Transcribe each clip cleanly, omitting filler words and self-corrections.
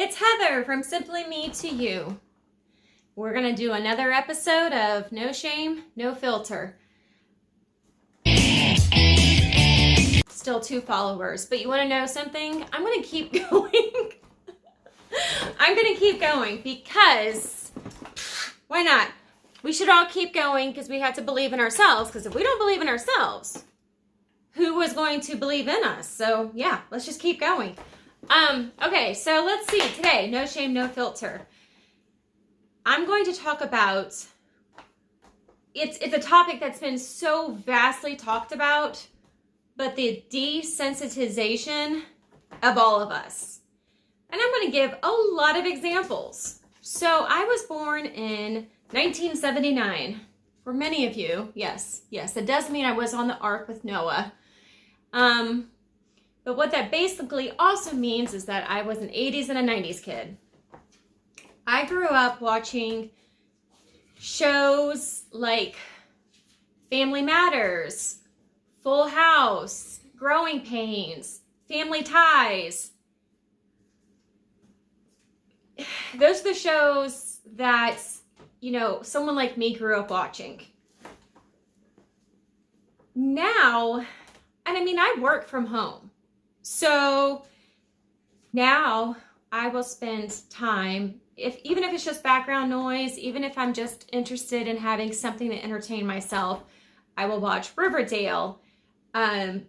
It's Heather from Simply Me to You. We're going to do another episode of No Shame, No Filter. Still 2 followers, but you want to know something? I'm going to keep going. I'm going to keep going because why not? We should all keep going because we have to believe in ourselves, because if we don't believe in ourselves, who is going to believe in us? So yeah, let's just keep going. Okay, so let's see. Today, no shame, no filter. I'm going to talk about, it's a topic that's been so vastly talked about, but the desensitization of all of us. And I'm going to give a lot of examples. So I was born in 1979. For many of you, yes, it does mean I was on the ark with Noah. But what that basically also means is that I was an 80s and a 90s kid. I grew up watching shows like Family Matters, Full House, Growing Pains, Family Ties. Those are the shows that, someone like me grew up watching. Now, and I work from home. So now I will spend time, even if it's just background noise, even if I'm just interested in having something to entertain myself, I will watch Riverdale. I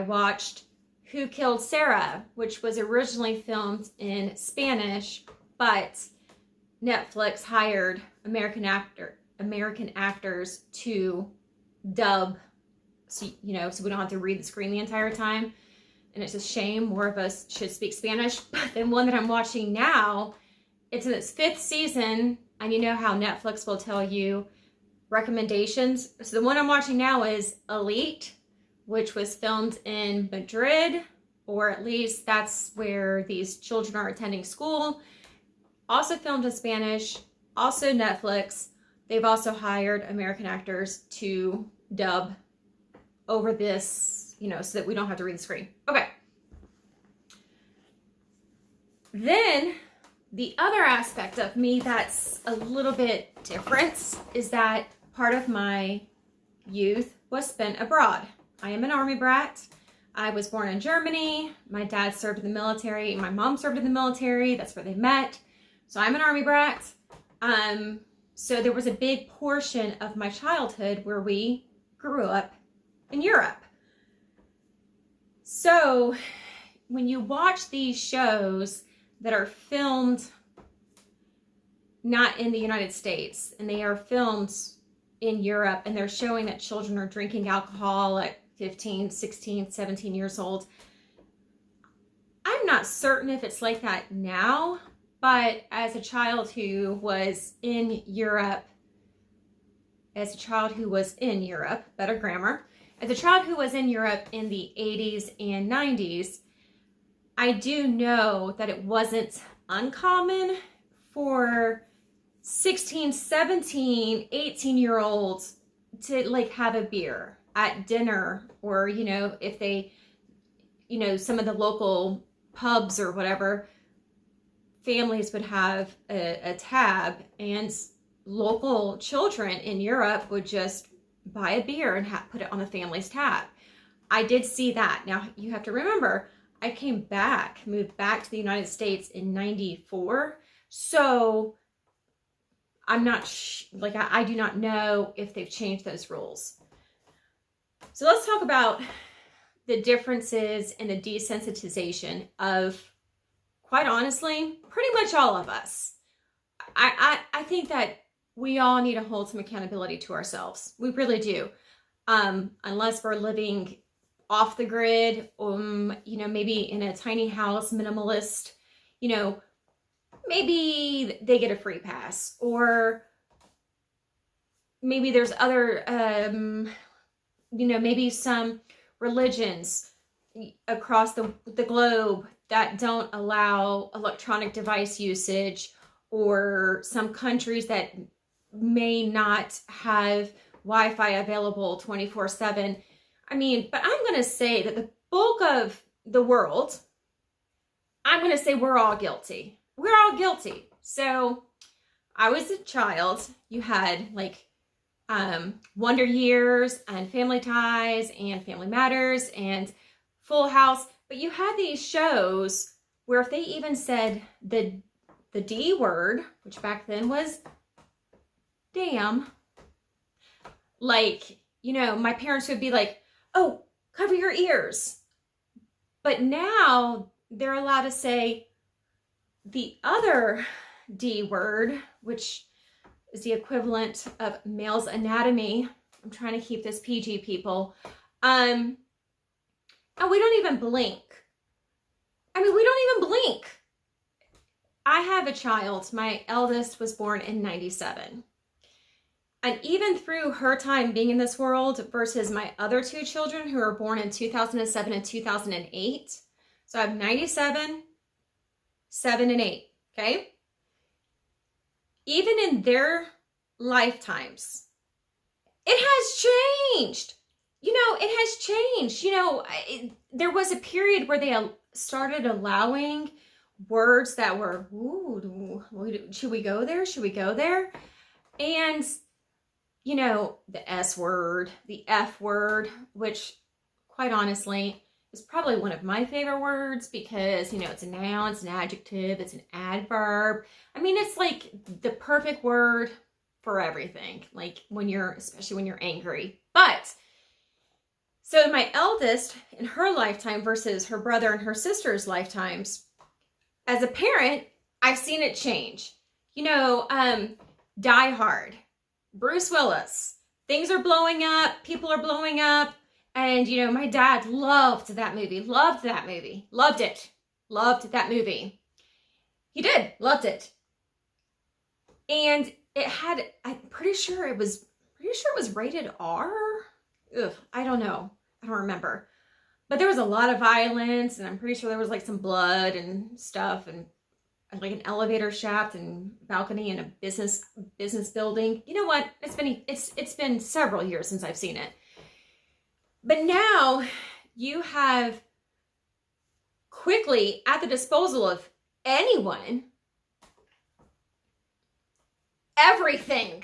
watched Who Killed Sarah, which was originally filmed in Spanish, but Netflix hired American actors to dub, so we don't have to read the screen the entire time. And it's a shame, more of us should speak Spanish. But the one that I'm watching now, it's in its 5th season, and you know how Netflix will tell you recommendations. So the one I'm watching now is Elite, which was filmed in Madrid, or at least that's where these children are attending school. Also filmed in Spanish, also Netflix. They've also hired American actors to dub over this, so that we don't have to read the screen. Okay. Then the other aspect of me that's a little bit different is that part of my youth was spent abroad. I am an Army brat. I was born in Germany. My dad served in the military. My mom served in the military. That's where they met. So I'm an Army brat. So there was a big portion of my childhood where we grew up in Europe. So when you watch these shows that are filmed not in the United States, and they are filmed in Europe, and they're showing that children are drinking alcohol at 15, 16, 17 years old, I'm not certain if it's like that now, but as a child who was in Europe, better grammar, as a child who was in Europe in the 80s and 90s, I do know that it wasn't uncommon for 16, 17, 18-year-olds to have a beer at dinner, or, if they, some of the local pubs or whatever, families would have a tab, and local children in Europe would just buy a beer and put it on the family's tab. I did see that. Now, you have to remember, I moved back to the United States in 94. So I'm not, I do not know if they've changed those rules. So let's talk about the differences in the desensitization of, quite honestly, pretty much all of us. I think that we all need to hold some accountability to ourselves. We really do. Unless we're living off the grid, maybe in a tiny house, minimalist, maybe they get a free pass, or maybe there's other, maybe some religions across the globe that don't allow electronic device usage, or some countries that may not have Wi-Fi available 24/7. But I'm going to say that the bulk of the world, I'm going to say we're all guilty. we're all guilty. So I was a child. You had like Wonder Years and Family Ties and Family Matters and Full House. But you had these shows where if they even said the D word, which back then was damn, like, you know, my parents would be like, oh, cover your ears. But now they're allowed to say the other D word, which is the equivalent of male's anatomy. I'm trying to keep this PG, people. And we don't even blink. I mean, we don't even blink. I have a child. My eldest was born in 97. And even through her time being in this world versus my other two children who were born in 2007 and 2008. So I have 97, 7, and 8, okay? Even in their lifetimes, it has changed. You know, it has changed. You know, there was a period where they started allowing words that were, ooh, should we go there? Should we go there? And, you know, the S word, the F word, which quite honestly is probably one of my favorite words because, you know, it's a noun, it's an adjective, it's an adverb. I mean, it's like the perfect word for everything, like when you're, especially when you're angry. But so my eldest in her lifetime versus her brother and her sister's lifetimes, as a parent, I've seen it change. You know, Die Hard, Bruce Willis, things are blowing up, people are blowing up. And, you know, my dad loved that movie, loved it, loved that movie. He did, loved it. And it had, I'm pretty sure it was rated R. Ugh, I don't know. I don't remember. But there was a lot of violence, and I'm pretty sure there was like some blood and stuff, and like an elevator shaft and balcony in a business building. You know what? It's been several years since I've seen it. But now you have quickly at the disposal of anyone everything.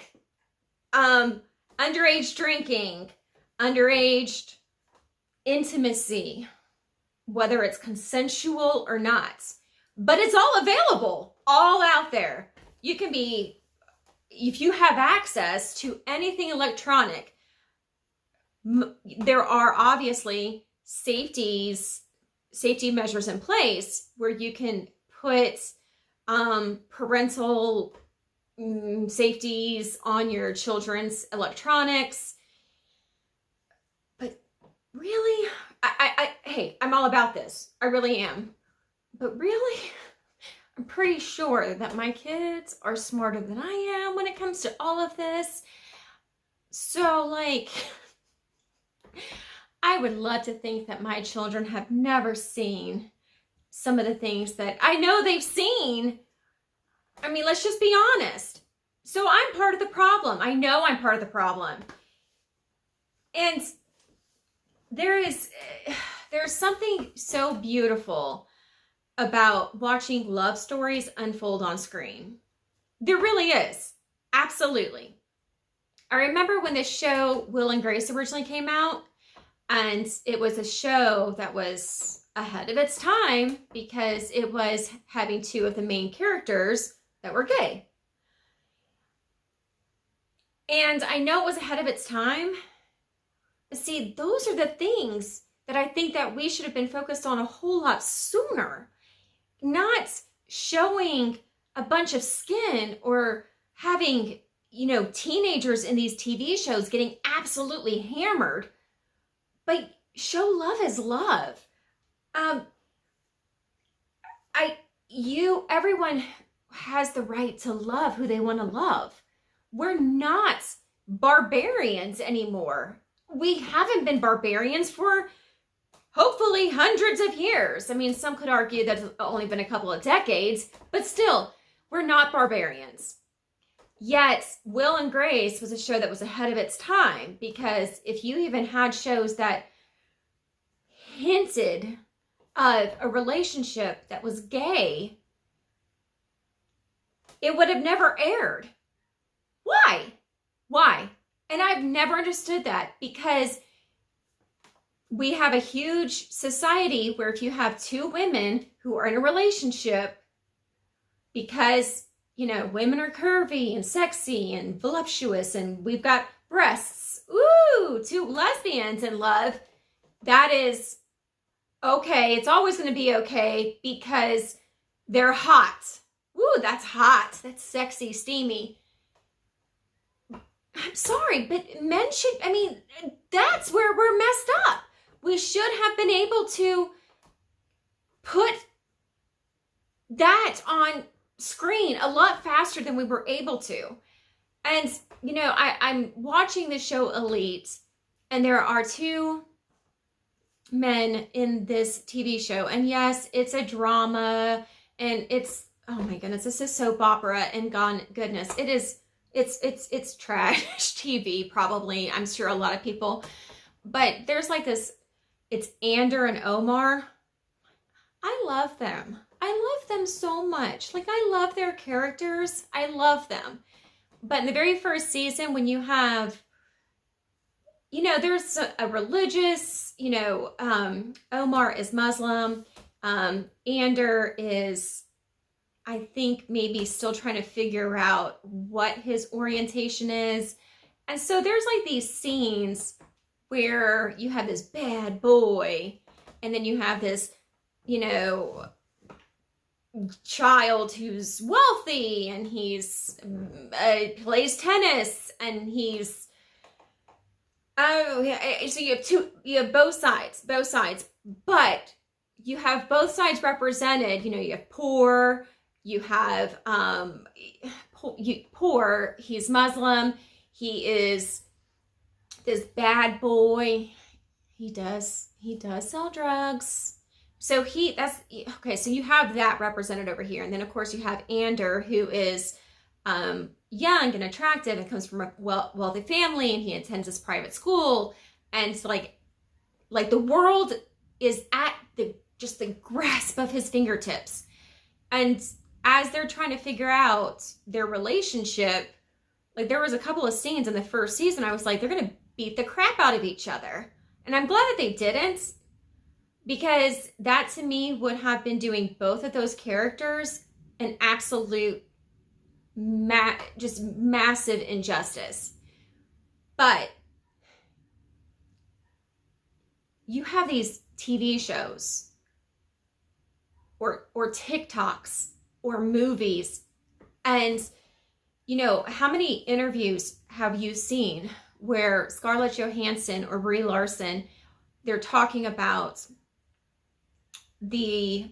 Underage drinking, underage intimacy, whether it's consensual or not. But it's all available, all out there. You can be, if you have access to anything electronic, there are obviously safety measures in place where you can put parental safeties on your children's electronics. But really, hey, I'm all about this. I really am. But really, I'm pretty sure that my kids are smarter than I am when it comes to all of this. So, like, I would love to think that my children have never seen some of the things that I know they've seen. I mean, let's just be honest. So I'm part of the problem. I know I'm part of the problem. And there's something so beautiful about watching love stories unfold on screen. There really is. Absolutely. I remember when this show, Will and Grace, originally came out, and it was a show that was ahead of its time because it was having two of the main characters that were gay. And I know it was ahead of its time, but see, those are the things that I think that we should have been focused on a whole lot sooner. Not showing a bunch of skin or having, you know, teenagers in these TV shows getting absolutely hammered, but show love as love. Everyone has the right to love who they want to love. We're not barbarians anymore. We haven't been barbarians for hopefully hundreds of years. I mean, some could argue that it's only been a couple of decades, but still, we're not barbarians. Yet, Will and Grace was a show that was ahead of its time, because if you even had shows that hinted of a relationship that was gay, it would have never aired. Why? Why? And I've never understood that, because we have a huge society where if you have two women who are in a relationship, because, you know, women are curvy and sexy and voluptuous and we've got breasts, ooh, two lesbians in love, that is okay. It's always going to be okay because they're hot. Ooh, that's hot. That's sexy, steamy. I'm sorry, but men should, I mean, that's where we're messed up. We should have been able to put that on screen a lot faster than we were able to. And, you know, I'm watching the show Elite, and there are two men in this TV show. And yes, it's a drama, and it's, oh my goodness, this is soap opera, and goodness, it is, it's trash TV, probably. I'm sure a lot of people, but there's like this, it's Ander and Omar. I love them. I love them so much. Like, I love their characters. I love them. But in the very first season, when you have, you know, there's a religious, you know, Omar is Muslim. Ander is, I think, maybe still trying to figure out what his orientation is. And so there's like these scenes where you have this bad boy, and then you have this, you know, child who's wealthy, and he's plays tennis, and he's, oh yeah, so you have both sides, but you have both sides represented. You know, you have poor, you have poor, he's Muslim, he is this bad boy, he does sell drugs. So that's okay. So you have that represented over here. And then of course you have Ander, who is young and attractive and comes from a wealthy family, and he attends this private school. And it's like the world is at the grasp of his fingertips. And as they're trying to figure out their relationship, like there was a couple of scenes in the first season, I was like, they're going to beat the crap out of each other. And I'm glad that they didn't, because that to me would have been doing both of those characters an absolute just massive injustice. But you have these TV shows or TikToks or movies, and you know, how many interviews have you seen where Scarlett Johansson or Brie Larson, they're talking about the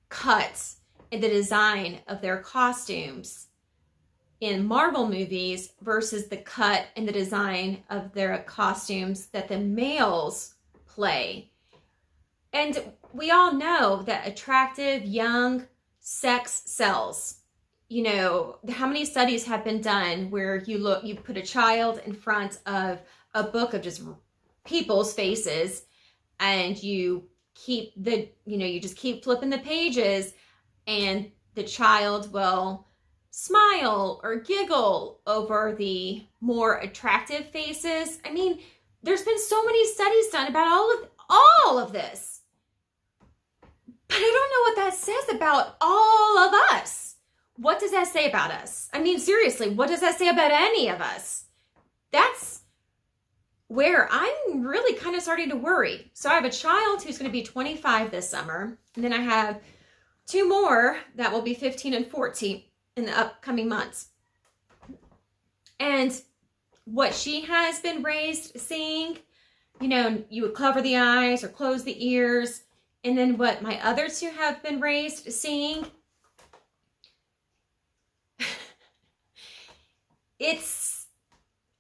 cuts and the design of their costumes in Marvel movies versus the cut and the design of their costumes that the males play. And we all know that attractive, young sex sells. You know, how many studies have been done where you put a child in front of a book of just people's faces, and you just keep flipping the pages, and the child will smile or giggle over the more attractive faces. I mean, there's been so many studies done about all of this. But I don't know what that says about all of us. What does that say about us? I mean, seriously, what does that say about any of us? That's where I'm really kind of starting to worry. So I have a child who's going to be 25 this summer, and then I have two more that will be 15 and 14 in the upcoming months. And what she has been raised seeing, you know, you would cover the eyes or close the ears. And then what my other two have been raised seeing, it's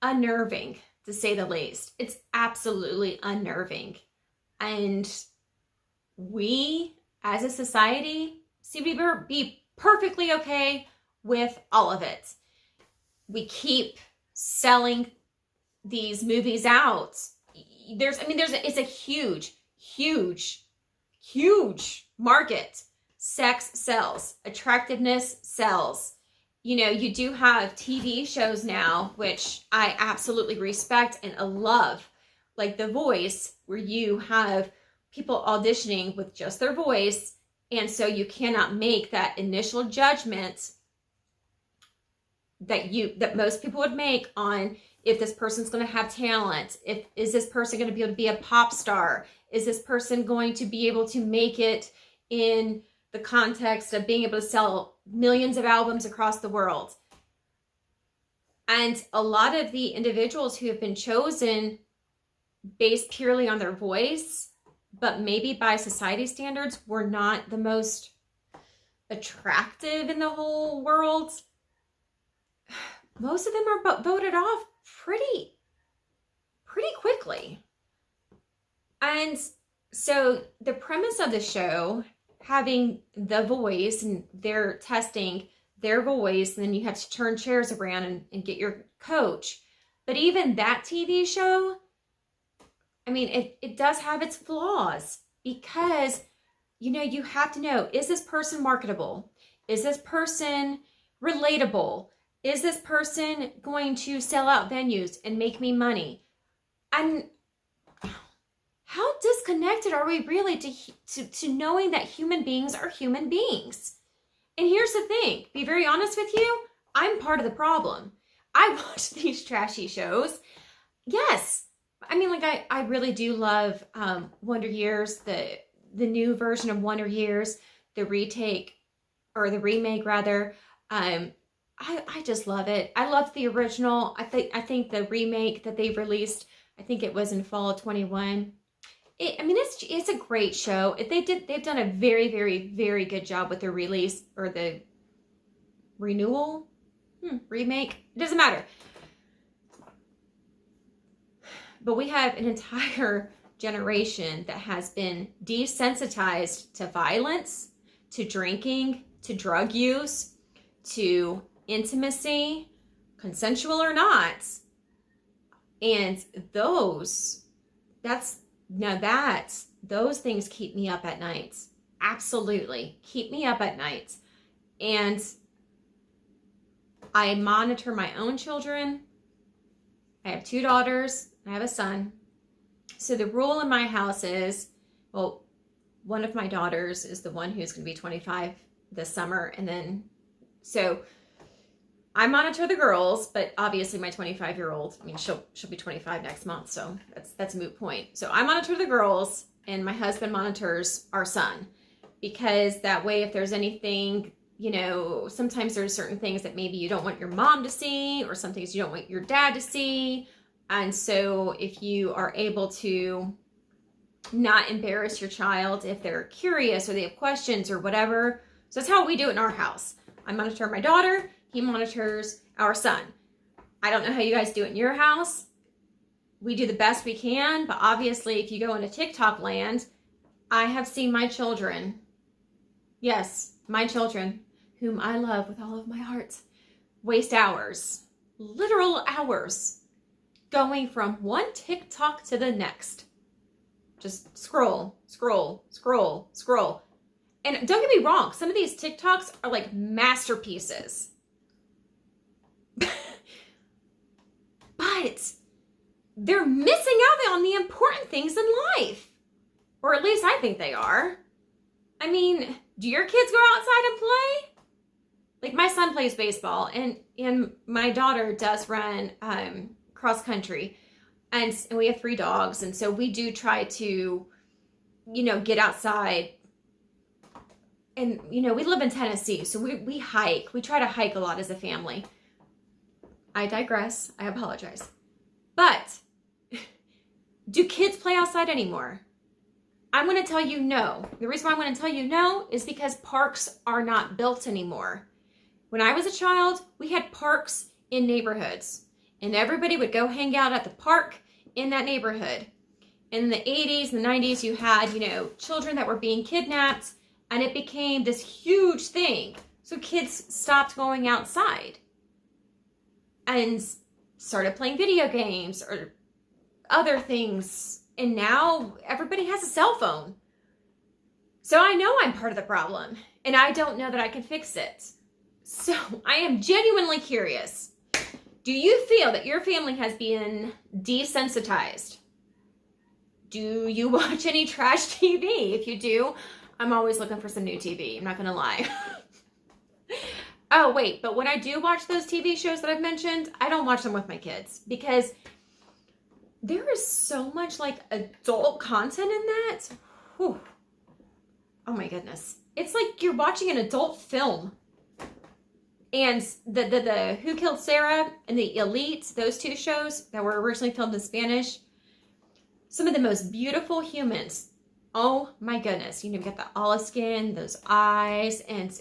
unnerving, to say the least. It's absolutely unnerving. And we, as a society, seem to be perfectly okay with all of it. We keep selling these movies out. It's a huge market. Sex sells. Attractiveness sells. you know, you do have TV shows now, which I absolutely respect and love, like The Voice, where you have people auditioning with just their voice. And so you cannot make that initial judgment that most people would make on if this person's going to have talent. Is this person going to be able to be a pop star? Is this person going to be able to make it in the context of being able to sell millions of albums across the world? And a lot of the individuals who have been chosen based purely on their voice, but maybe by society standards, were not the most attractive in the whole world. Most of them are voted off pretty quickly. And so the premise of the show, having The Voice, and they're testing their voice, and then you have to turn chairs around and get your coach. But even that TV show, I mean, it does have its flaws, because, you know, you have to know, is this person marketable? Is this person relatable? Is this person going to sell out venues and make me money? And how disconnected are we really to knowing that human beings are human beings? And here's the thing, be very honest with you, I'm part of the problem. I watch these trashy shows. Yes. I mean, like, I really do love Wonder Years, the new version of Wonder Years, the remake rather. I just love it. I love the original. I think the remake that they released, I think it was in fall of 21. I mean, it's a great show. They've done a very, very, very good job with the release, or the renewal, remake. It doesn't matter. But we have an entire generation that has been desensitized to violence, to drinking, to drug use, to intimacy, consensual or not. And those things keep me up at night. Absolutely. Keep me up at night. And I monitor my own children. I have 2 daughters. I have a son. So the rule in my house is, well, one of my daughters is the one who's going to be 25 this summer. And then, so I monitor the girls, but obviously my 25-year-old, I mean, she'll be 25 next month. So that's a moot point. So I monitor the girls, and my husband monitors our son, because that way, if there's anything, you know, sometimes there's certain things that maybe you don't want your mom to see, or some things you don't want your dad to see. And so if you are able to not embarrass your child if they're curious or they have questions or whatever. So that's how we do it in our house. I monitor my daughter. He monitors our son. I don't know how you guys do it in your house. We do the best we can, but obviously if you go into TikTok land, I have seen my children, yes, my children, whom I love with all of my heart, waste hours, literal hours, going from one TikTok to the next. Just scroll, scroll, scroll, scroll. And don't get me wrong, some of these TikToks are like masterpieces. But they're missing out on the important things in life. Or at least I think they are. I mean, do your kids go outside and play? Like, my son plays baseball, and my daughter does run cross country. And we have 3 dogs. And so we do try to, you know, get outside. And, you know, we live in Tennessee, so we hike. We try to hike a lot as a family. I digress. I apologize. But do kids play outside anymore? I'm going to tell you no. The reason why I'm going to tell you no is because parks are not built anymore. When I was a child, we had parks in neighborhoods, and everybody would go hang out at the park in that neighborhood. In the 80s and the 90s, you had, you know, children that were being kidnapped, and it became this huge thing. So kids stopped going outside and started playing video games or other things. And now everybody has a cell phone. So I know I'm part of the problem, and I don't know that I can fix it. So I am genuinely curious. Do you feel that your family has been desensitized? Do you watch any trash TV? If you do, I'm always looking for some new TV. I'm not going to lie. Oh, wait, but when I do watch those TV shows that I've mentioned, I don't watch them with my kids because there is so much like adult content in that. Whew. Oh my goodness. It's like you're watching an adult film. And the Who Killed Sarah and the Elite, those two shows that were originally filmed in Spanish, some of the most beautiful humans. Oh my goodness. You get the olive skin, those eyes, and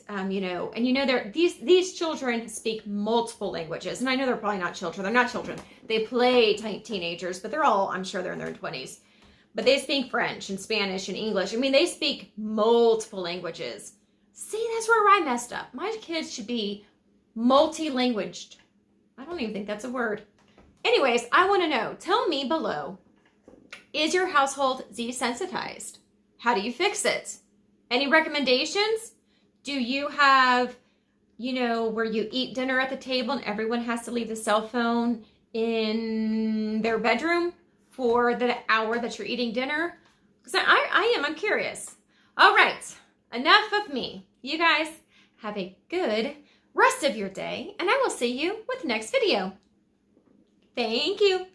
these children speak multiple languages. And I know they're probably not children. They're not children. They play teenagers, but they're all, I'm sure they're in their 20s. But they speak French and Spanish and English. I mean, they speak multiple languages. See, that's where I messed up. My kids should be multi-languaged. I don't even think that's a word. Anyways, I want to know. Tell me below. Is your household desensitized? How do you fix it? Any recommendations? Do you have, where you eat dinner at the table and everyone has to leave the cell phone in their bedroom for the hour that you're eating dinner? Because I'm curious. All right, enough of me. You guys have a good rest of your day, and I will see you with the next video. Thank you.